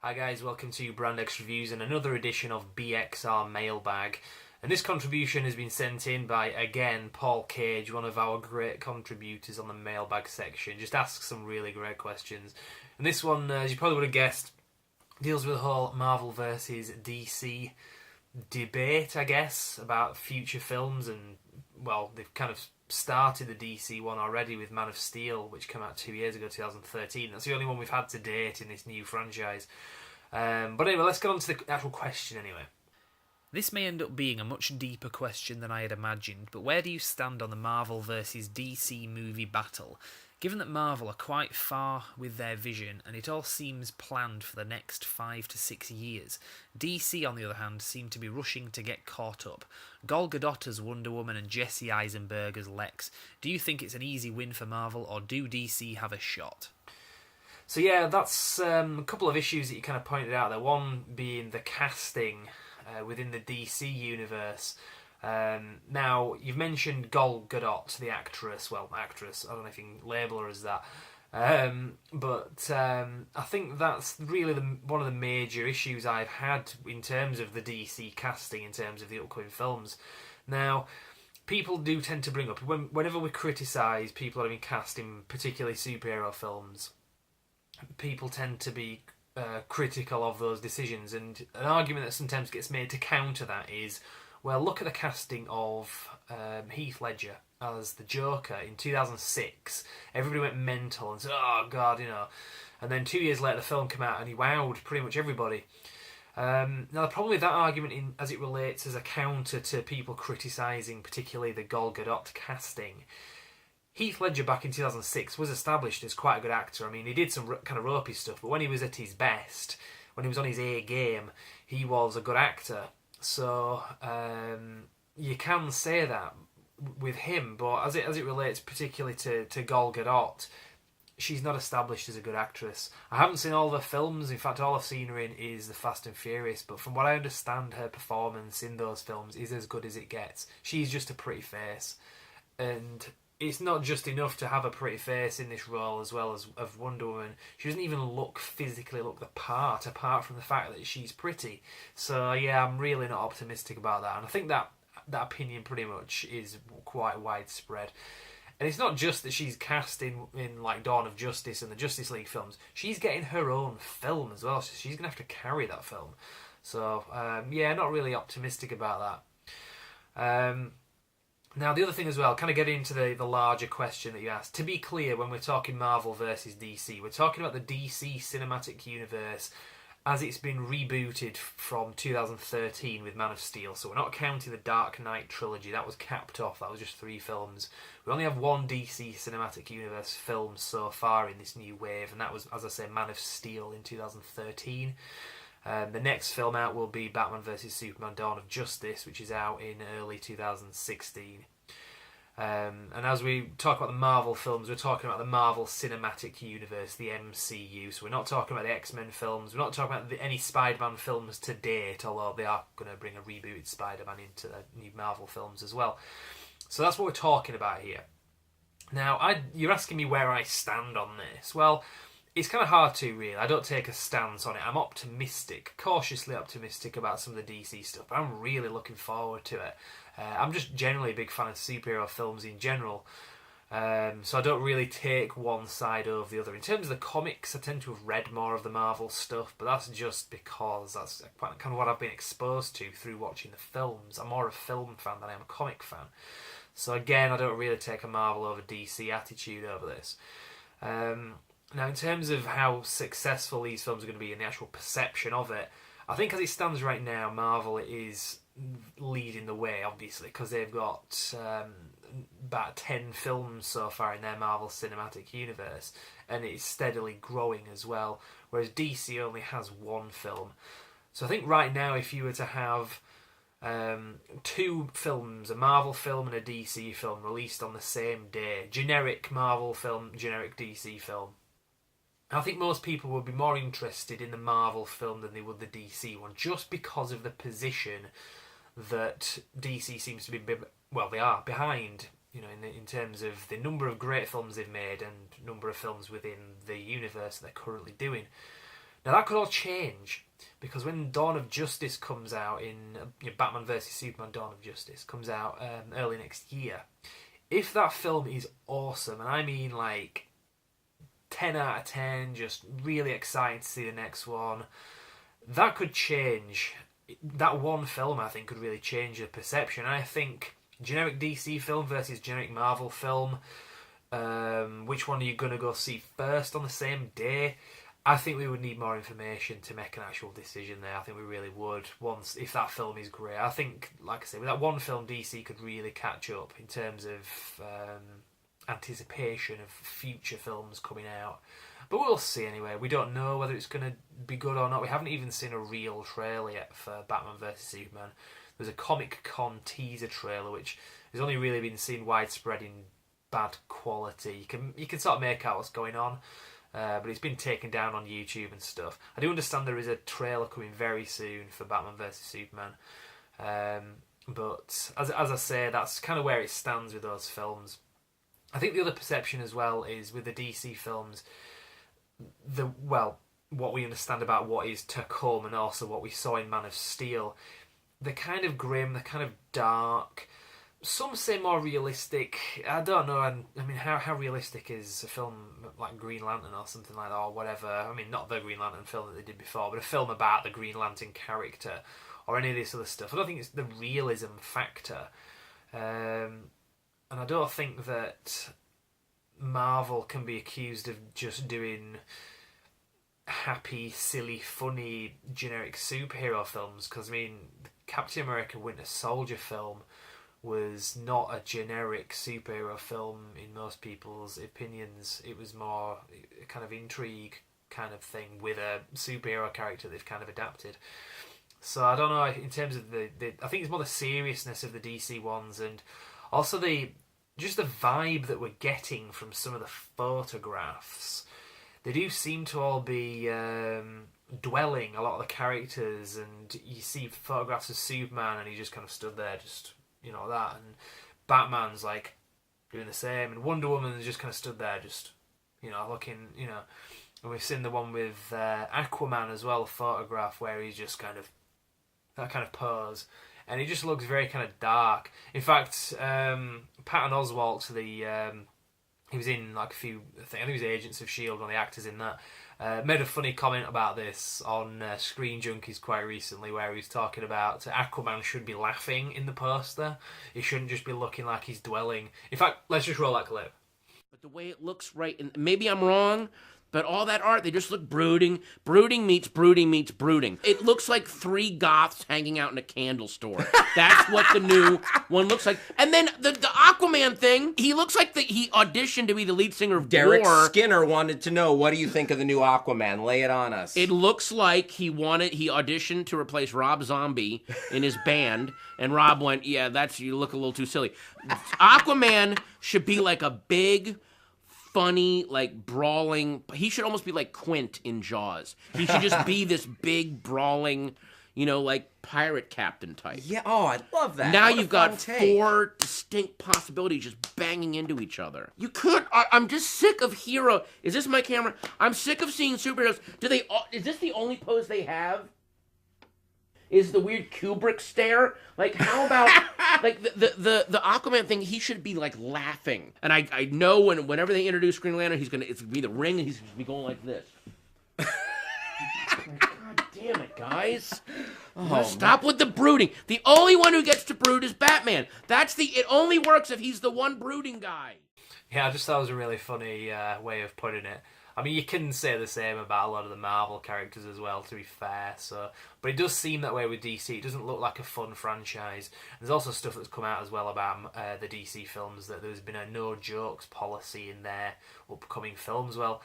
Hi guys, welcome to Brand X Reviews and another edition of BXR Mailbag. And this contribution has been sent in by, again, Paul Cage, one of our great contributors on the Mailbag section. Just asks some really great questions. And this one, as you probably would have guessed, deals with the whole Marvel versus DC debate, I guess, about future films. And, well, they've kind of started the DC one already with Man of Steel, which came out 2 years ago, 2013. That's the only one we've had to date in this new franchise. But anyway, let's get on to the actual question anyway. This may end up being a much deeper question than I had imagined, but where do you stand on the Marvel versus DC movie battle? Given that Marvel are quite far with their vision, and it all seems planned for the next 5 to 6 years, DC, on the other hand, seem to be rushing to get caught up. Gal Gadot as Wonder Woman and Jesse Eisenberg as Lex. Do you think it's an easy win for Marvel, or do DC have a shot? So yeah, that's a couple of issues that you kind of pointed out there. One being the casting within the DC universe. Now, you've mentioned Gal Gadot, the actress. Well, actress, I don't know if you can label her as that. But I think that's really one of the major issues I've had in terms of the DC casting, in terms of the upcoming films. Now, people do tend to bring up, whenever we criticise people that have been cast in particularly superhero films, people tend to be critical of those decisions, and an argument that sometimes gets made to counter that is, well, look at the casting of Heath Ledger as the Joker in 2006. Everybody went mental and said, oh god, and then 2 years later the film came out and he wowed pretty much everybody. Now the problem with that argument, as it relates as a counter to people criticising particularly the Gal Gadot casting, Heath Ledger back in 2006 was established as quite a good actor. I mean, he did some kind of ropey stuff, but when he was at his best, when he was on his A game, he was a good actor. So you can say that with him, but as it relates particularly to Gal Gadot, she's not established as a good actress. I haven't seen all the films. In fact, all I've seen her in is The Fast and Furious, but from what I understand, her performance in those films is as good as it gets. She's just a pretty face, and it's not just enough to have a pretty face in this role as well as of Wonder Woman. She doesn't even physically look the part, apart from the fact that she's pretty. So yeah, I'm really not optimistic about that. And I think that opinion pretty much is quite widespread. And it's not just that she's cast in like Dawn of Justice and the Justice League films. She's getting her own film as well. So she's going to have to carry that film. So yeah, not really optimistic about that. Now, the other thing as well, kind of getting into the larger question that you asked. To be clear, when we're talking Marvel versus DC, we're talking about the DC cinematic universe as it's been rebooted from 2013 with Man of Steel. So we're not counting the Dark Knight trilogy. That was capped off. That was just 3 films. We only have one DC cinematic universe film so far in this new wave, and that was, as I say, Man of Steel in 2013. The next film out will be Batman vs Superman Dawn of Justice, which is out in early 2016. And as we talk about the Marvel films, we're talking about the Marvel Cinematic Universe, the MCU. So we're not talking about the X-Men films. We're not talking about any Spider-Man films to date, although they are going to bring a rebooted Spider-Man into the new Marvel films as well. So that's what we're talking about here. Now, you're asking me where I stand on this. Well, it's kind of hard to, really. I don't take a stance on it. I'm optimistic, cautiously optimistic about some of the DC stuff, but I'm really looking forward to it. I'm just generally a big fan of superhero films in general, so I don't really take one side over the other. In terms of the comics, I tend to have read more of the Marvel stuff, but that's just because that's kind of what I've been exposed to through watching the films. I'm more a film fan than I am a comic fan. So again, I don't really take a Marvel over DC attitude over this. Now, in terms of how successful these films are going to be and the actual perception of it, I think as it stands right now, Marvel is leading the way, obviously, because they've got about 10 films so far in their Marvel Cinematic Universe, and it's steadily growing as well, whereas DC only has 1 film. So I think right now, if you were to have 2 films, a Marvel film and a DC film, released on the same day, generic Marvel film, generic DC film, I think most people would be more interested in the Marvel film than they would the DC one, just because of the position that DC seems to be, well, they are behind, in terms of the number of great films they've made and number of films within the universe they're currently doing. Now that could all change, because when Dawn of Justice comes out Batman vs Superman Dawn of Justice comes out early next year, if that film is awesome, and I mean like 10 out of 10, just really excited to see the next one, that could change. That one film, I think, could really change the perception. I think generic DC film versus generic Marvel film, which one are you going to go see first on the same day? I think we would need more information to make an actual decision there. I think we really would, if that film is great. I think, like I say, with that one film, DC could really catch up in terms of anticipation of future films coming out. But we'll see anyway. We don't know whether it's going to be good or not. We haven't even seen a real trailer yet for Batman vs Superman. There's a Comic-Con teaser trailer, which has only really been seen widespread in bad quality. You can sort of make out what's going on. But it's been taken down on YouTube and stuff. I do understand there is a trailer coming very soon for Batman vs Superman. But as I say, that's kind of where it stands with those films. I think the other perception as well is with the DC films, what we understand about what is to come, and also what we saw in Man of Steel. They're kind of grim, they're kind of dark. Some say more realistic. I don't know. I mean, how realistic is a film like Green Lantern or something like that, or whatever? I mean, not the Green Lantern film that they did before, but a film about the Green Lantern character, or any of this other stuff. I don't think it's the realism factor. And I don't think that Marvel can be accused of just doing happy, silly, funny, generic superhero films. Because, I mean, the Captain America Winter Soldier film was not a generic superhero film in most people's opinions. It was more a kind of intrigue kind of thing with a superhero character they've kind of adapted. So I don't know, in terms of I think it's more the seriousness of the DC ones, and also just the vibe that we're getting from some of the photographs. They do seem to all be dwelling, a lot of the characters, and you see photographs of Superman and he just kind of stood there, just, that, and Batman's like doing the same, and Wonder Woman just kind of stood there, just, looking, and we've seen the one with Aquaman as well, a photograph where he's just kind of, that kind of pose, and he just looks very kind of dark. In fact, Patton Oswalt, he was in like a few, I think he was Agents of S.H.I.E.L.D., one of the actors in that, made a funny comment about this on Screen Junkies quite recently, where he was talking about Aquaman should be laughing in the poster. He shouldn't just be looking like he's dwelling. In fact, let's just roll that clip. But the way it looks, right, and maybe I'm wrong, but all that art, they just look brooding. Brooding meets brooding meets brooding. It looks like three goths hanging out in a candle store. That's what the new one looks like. And then the Aquaman thing, he looks like he auditioned to be the lead singer of Derek War. Skinner wanted to know, what do you think of the new Aquaman? Lay it on us. It looks like he auditioned to replace Rob Zombie in his band, and Rob went, yeah, you look a little too silly. Aquaman should be like a big, funny, like brawling. He should almost be like Quint in Jaws. He should just be this big brawling, like pirate captain type. Yeah, I love that. Now you've got four distinct possibilities just banging into each other. You could. I'm just sick of hero. Is this my camera? I'm sick of seeing superheroes. Is this the only pose they have? Is the weird Kubrick stare? Like, how about like the Aquaman thing? He should be like laughing. And I know whenever they introduce Green Lantern, it's gonna be the ring, and he's gonna be going like this. God damn it, guys! Stop with the brooding. The only one who gets to brood is Batman. It only works if he's the one brooding guy. Yeah, I just thought it was a really funny way of putting it. I mean, you can say the same about a lot of the Marvel characters as well, to be fair. But it does seem that way with DC. It doesn't look like a fun franchise. There's also stuff that's come out as well about the DC films, that there's been a no-jokes policy in their upcoming films. Well,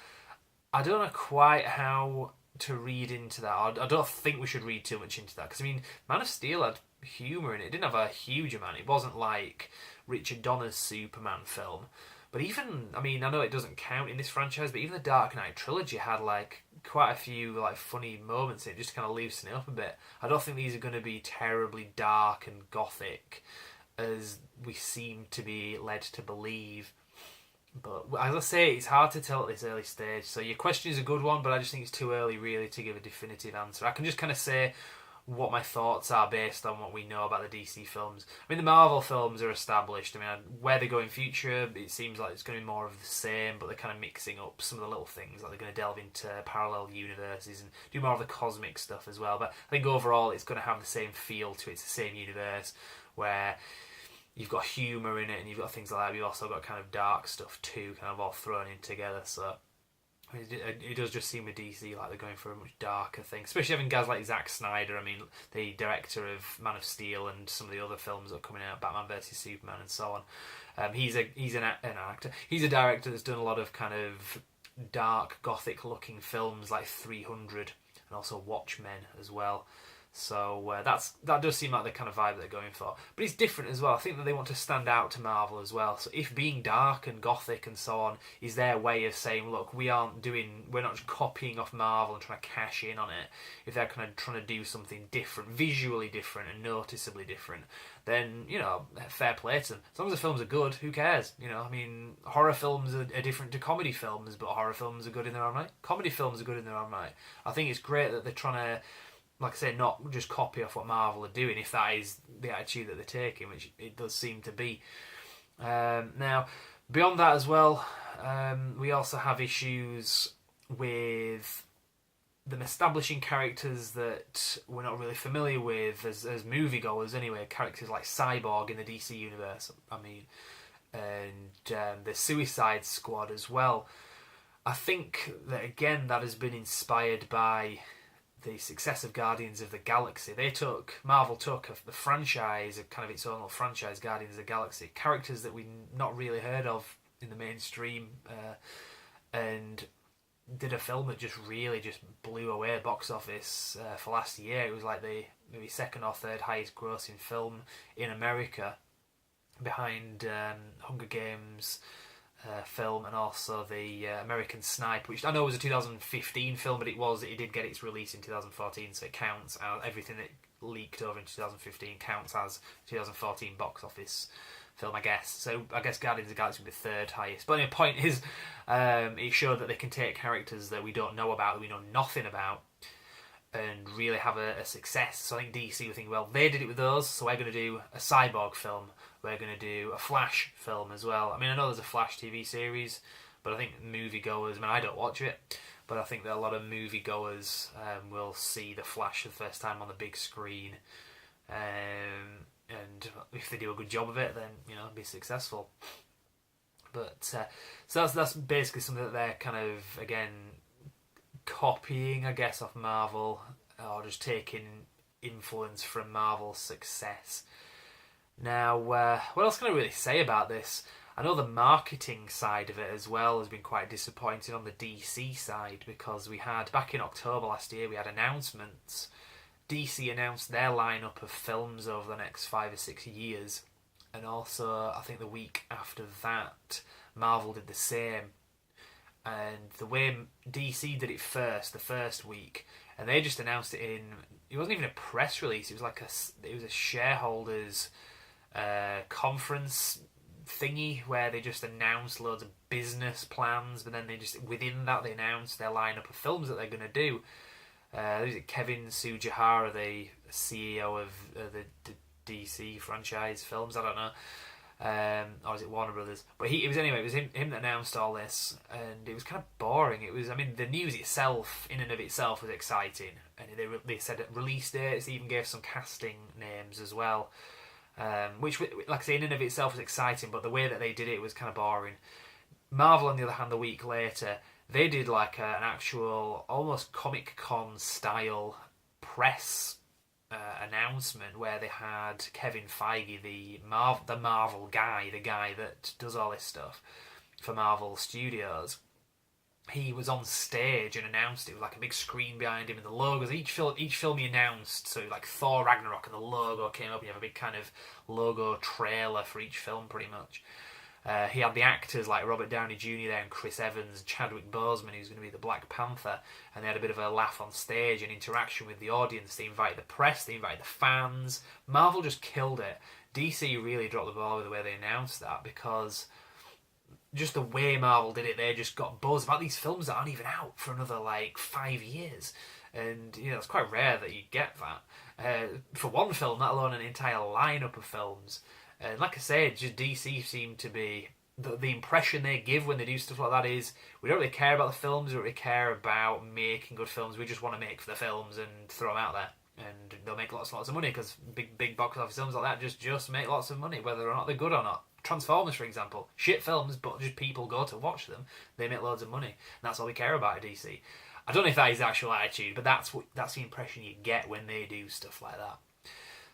I don't know quite how to read into that. I don't think we should read too much into that. Because, I mean, Man of Steel had humour in it. It didn't have a huge amount. It wasn't like Richard Donner's Superman film. But even, I mean, I know it doesn't count in this franchise, but even the Dark Knight trilogy had like quite a few like funny moments in it, just to kind of loosen it up a bit. I don't think these are going to be terribly dark and gothic as we seem to be led to believe. But as I say, it's hard to tell at this early stage. So your question is a good one, but I just think it's too early really to give a definitive answer. I can just kind of say what my thoughts are based on what we know about the DC films. I mean, the Marvel films are established. I mean, where they go in future, it seems like it's going to be more of the same, but they're kind of mixing up some of the little things. Like they're going to delve into parallel universes and do more of the cosmic stuff as well. But I think overall it's going to have the same feel to it. It's the same universe where you've got humour in it and you've got things like that. But you've also got kind of dark stuff too, kind of all thrown in together. So it does just seem with DC like they're going for a much darker thing, especially having guys like Zack Snyder. I mean, the director of Man of Steel and some of the other films that are coming out, Batman vs Superman and so on. He's an actor. He's a director that's done a lot of kind of dark gothic looking films like 300 and also Watchmen as well. So that does seem like the kind of vibe they're going for. But it's different as well. I think that they want to stand out to Marvel as well. So if being dark and gothic and so on is their way of saying, look, we're not just copying off Marvel and trying to cash in on it. If they're kind of trying to do something different, visually different and noticeably different, then, you know, fair play to them. As long as the films are good, who cares? You know, I mean, horror films are different to comedy films, but horror films are good in their own right. Comedy films are good in their own right. I think it's great that they're trying to, like I said, not just copy off what Marvel are doing, if that is the attitude that they're taking, which it does seem to be. Now, beyond that as well, we also have issues with them establishing characters that we're not really familiar with as moviegoers anyway, characters like Cyborg in the DC universe, I mean, and the Suicide Squad as well. I think that, again, that has been inspired by the success of Guardians of the Galaxy. Marvel took the franchise, kind of its own little franchise, Guardians of the Galaxy, characters that we not really heard of in the mainstream, and did a film that just really just blew away box office for last year. It was like the maybe second or third highest grossing film in America, behind Hunger Games film and also the American Sniper, which I know was a 2015 film, but it did get its release in 2014, so it counts. Everything that leaked over in 2015 counts as 2014 box office film, I guess. So I guess Guardians of the Galaxy would be the third highest. But the point is, it showed that they can take characters that we don't know about, that we know nothing about, and really have a success. So I think DC were thinking, well, they did it with those, so we're going to do a Cyborg film. We're going to do a Flash film as well. I mean, I know there's a Flash TV series, but I think moviegoers, I mean, I don't watch it, but I think that a lot of moviegoers will see the Flash for the first time on the big screen. And if they do a good job of it, then, you know, be successful. But so that's basically something that they're kind of, again, copying, I guess, off Marvel, or just taking influence from Marvel's success. Now, what else can I really say about this? I know the marketing side of it as well has been quite disappointing on the DC side, because we had, back in October last year, we had announcements. DC announced their lineup of films over the next 5 or 6 years, and also, I think the week after that, Marvel did the same. And the way DC did it first, the first week, and they just announced it it wasn't even a press release, it was a shareholders conference thingy where they just announced loads of business plans, but then within that they announced their lineup of films that they're going to do. There's Kevin Tsujihara, the CEO of the DC franchise films, I don't know, or is it Warner Brothers? But it was him that announced all this, and it was kind of boring. The news itself, in and of itself, was exciting, and they said release dates. They even gave some casting names as well. Which, like I say, in and of itself was exciting, but the way that they did it was kind of boring. Marvel, on the other hand, the week later, they did like an actual, almost Comic-Con style press announcement where they had Kevin Feige, the Marvel guy, the guy that does all this stuff for Marvel Studios. He was on stage and announced it with like a big screen behind him and the logos. Each film he announced, so like Thor Ragnarok, and the logo came up. You have a big kind of logo trailer for each film, pretty much. He had the actors like Robert Downey Jr. there and Chris Evans, Chadwick Boseman, who's going to be the Black Panther, and they had a bit of a laugh on stage and interaction with the audience. They invited the press, they invited the fans. Marvel just killed it. DC really dropped the ball with the way they announced that, because just the way Marvel did it, they just got buzz about these films that aren't even out for another like 5 years. And it's quite rare that you get that for one film, let alone an entire lineup of films. And like I said, just DC seem to be the impression they give when they do stuff like that is we don't really care about the films, we don't really care about making good films. We just want to make for the films and throw them out there, and they'll make lots and lots of money because big box office films like that just make lots of money, whether or not they're good or not. Transformers, for example, shit films, but just people go to watch them. They make loads of money, and that's all we care about at DC. I don't know if that is the actual attitude, but that's the impression you get when they do stuff like that.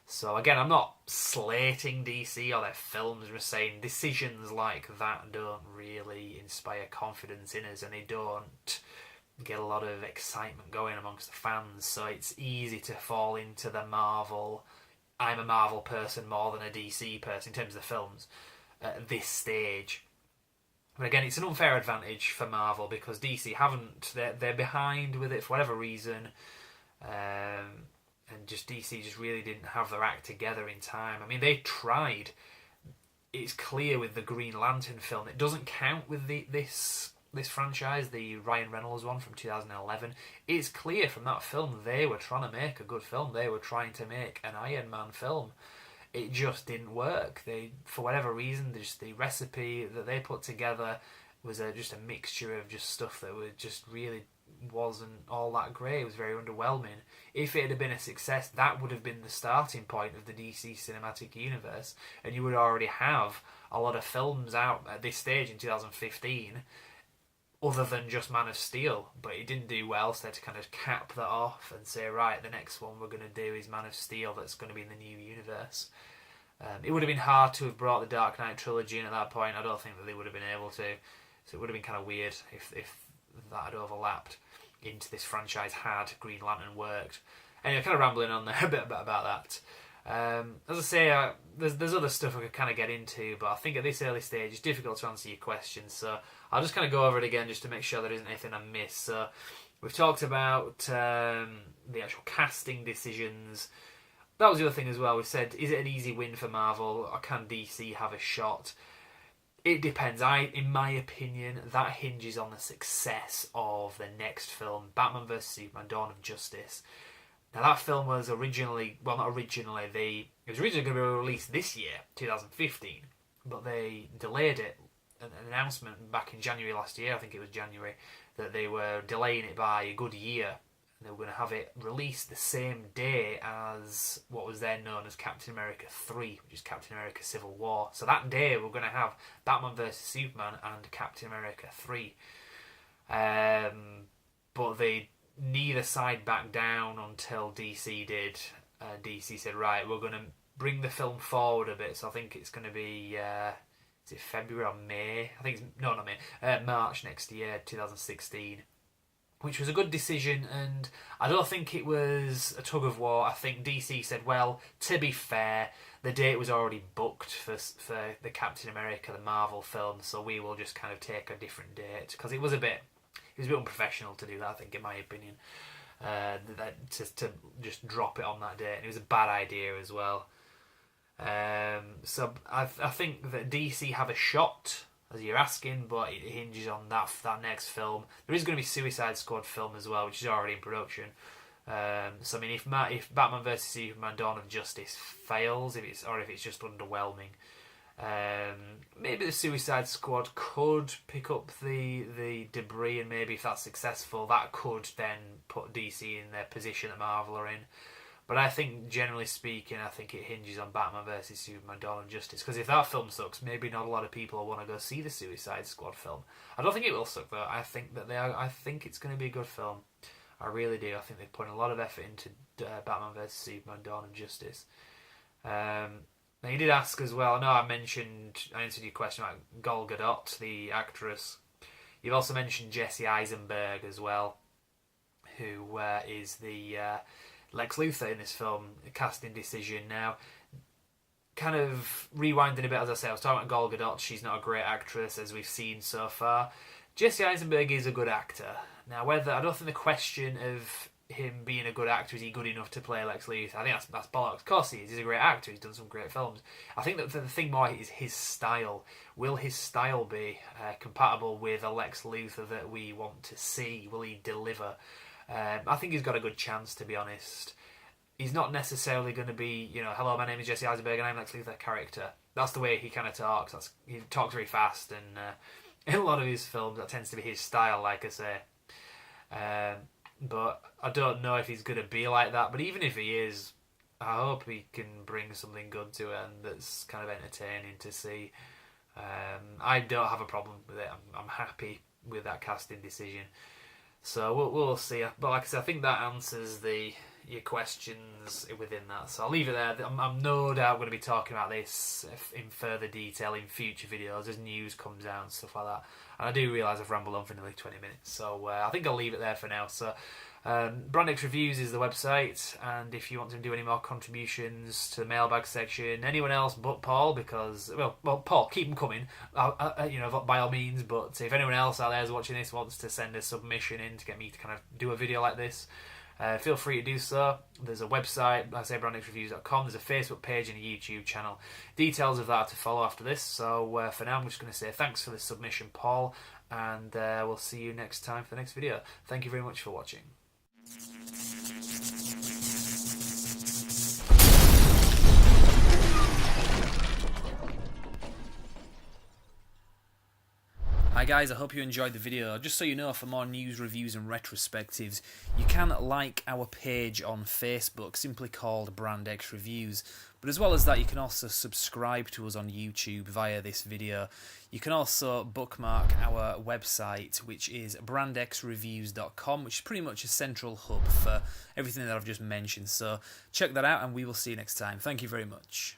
So again, I'm not slating DC or their films. I'm just saying decisions like that don't really inspire confidence in us, and they don't get a lot of excitement going amongst the fans. So it's easy to fall into the Marvel. I'm a Marvel person more than a DC person in terms of the films at this stage. But again, it's an unfair advantage for Marvel because DC haven't. They're behind with it for whatever reason. And just DC just really didn't have their act together in time. I mean, they tried. It's clear with the Green Lantern film. It doesn't count with this franchise, the Ryan Reynolds one from 2011. It's clear from that film they were trying to make a good film. They were trying to make an Iron Man film. It just didn't work. They, for whatever reason, just the recipe that they put together was just a mixture of just stuff that was just really wasn't all that great. It was very underwhelming. If it had been a success, that would have been the starting point of the DC cinematic universe, and you would already have a lot of films out at this stage in 2015 other than just Man of Steel, but it didn't do well, so they had to kind of cap that off and say, right, the next one we're going to do is Man of Steel, that's going to be in the new universe. It would have been hard to have brought the Dark Knight trilogy in at that point. I don't think that they would have been able to, so it would have been kind of weird if that had overlapped into this franchise had Green Lantern worked. Anyway, kind of rambling on there a bit about that. As I say, there's other stuff I could kind of get into, but I think at this early stage it's difficult to answer your questions, so I'll just kind of go over it again just to make sure there isn't anything I missed. So we've talked about the actual casting decisions. That was the other thing as well. We said, is it an easy win for Marvel, or can DC have a shot? It depends. In my opinion, that hinges on the success of the next film, Batman vs Superman: Dawn of Justice. Now that film was originally, well, not originally, it was originally going to be released this year, 2015, but they delayed it. An announcement back in January last year, I think it was January, that they were delaying it by a good year. They were going to have it released the same day as what was then known as Captain America 3, which is Captain America Civil War. So that day we're going to have Batman vs Superman and Captain America 3. But they neither side backed down until DC did. DC said, right, we're going to bring the film forward a bit. So I think it's going to be, is it February or May? I think it's, no, not May, March next year, 2016. Which was a good decision, and I don't think it was a tug of war. I think DC said, well, to be fair, the date was already booked for the Captain America, the Marvel film, so we will just kind of take a different date. Because it was a bit unprofessional to do that, I think, in my opinion. To just drop it on that date. And it was a bad idea as well. So I think that DC have a shot, as you're asking, but it hinges on that next film. There is going to be Suicide Squad film as well, which is already in production. So I mean, if Batman vs Superman: Dawn of Justice fails, if it's just underwhelming, maybe the Suicide Squad could pick up the debris, and maybe if that's successful, that could then put DC in their position that Marvel are in. But I think, generally speaking, I think it hinges on Batman vs Superman: Dawn of Justice. Because if that film sucks, maybe not a lot of people will want to go see the Suicide Squad film. I don't think it will suck though. I think that I think it's going to be a good film. I really do. I think they've put a lot of effort into Batman vs Superman: Dawn of Justice. Now you did ask as well. I know I answered your question about Gal Gadot, the actress. You've also mentioned Jesse Eisenberg as well, who is the Lex Luthor in this film, a casting decision. Now, kind of rewinding a bit, as I say, I was talking about Gal Gadot. She's not a great actress, as we've seen so far. Jesse Eisenberg is a good actor. Now, I don't think the question of him being a good actor. Is he good enough to play Lex Luthor? I think that's bollocks. Of course he is. He's a great actor. He's done some great films. I think that the thing more is his style. Will his style be compatible with a Lex Luthor that we want to see? Will he deliver? I think he's got a good chance, to be honest. He's not necessarily going to be, hello, my name is Jesse Eisenberg and I'm Lex Luthor character. That's the way he kind of talks. He talks very fast, and in a lot of his films, that tends to be his style, like I say. But I don't know if he's going to be like that. But even if he is, I hope he can bring something good to it and that's kind of entertaining to see. I don't have a problem with it. I'm happy with that casting decision. So we'll see. But like I said, I think that answers your questions within that. So I'll leave it there. I'm no doubt going to be talking about this in further detail in future videos as news comes out and stuff like that. And I do realise I've rambled on for nearly 20 minutes. So I think I'll leave it there for now. So Brand X Reviews is the website, and if you want to do any more contributions to the mailbag section, anyone else but Paul, because well Paul, keep them coming, by all means. But if anyone else out there is watching this wants to send a submission in to get me to kind of do a video like this, feel free to do so. There's a website, like I say, brandxreviews.com. There's a Facebook page and a YouTube channel. Details of that are to follow after this. So for now, I'm just going to say thanks for the submission, Paul, and we'll see you next time for the next video. Thank you very much for watching. Hi guys, I hope you enjoyed the video. Just so you know, for more news, reviews and retrospectives, you can like our page on Facebook, simply called Brand X Reviews. But as well as that, you can also subscribe to us on YouTube via this video. You can also bookmark our website, which is brandxreviews.com, which is pretty much a central hub for everything that I've just mentioned. So check that out and we will see you next time. Thank you very much.